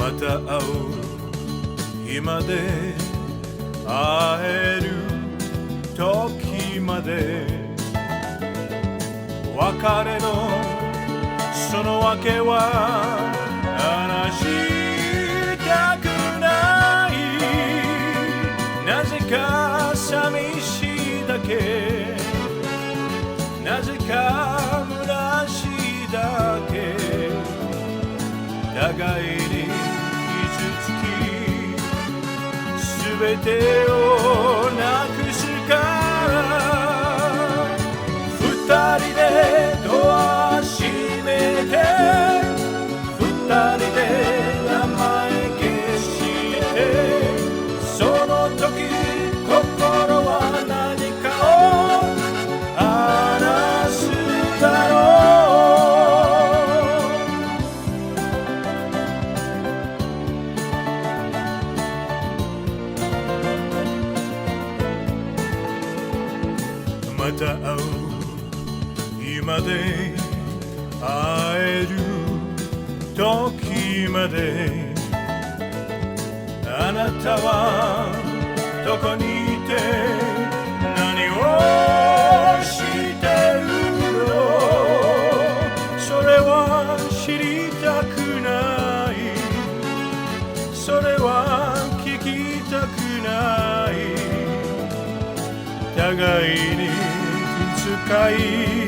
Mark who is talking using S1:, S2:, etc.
S1: また会う日まで会える時まで別れのその訳は話したくない。なぜか寂しいだけ、なぜか虚しいだけ、互いに傷つき全てをなくすから二人でドア閉めて二人で名前消してその時心は何かを話すだろう。また会う今で会える時まであなたはどこにいて何をしてるの、それは知りたくない、それは聞きたくない。互いに気遣い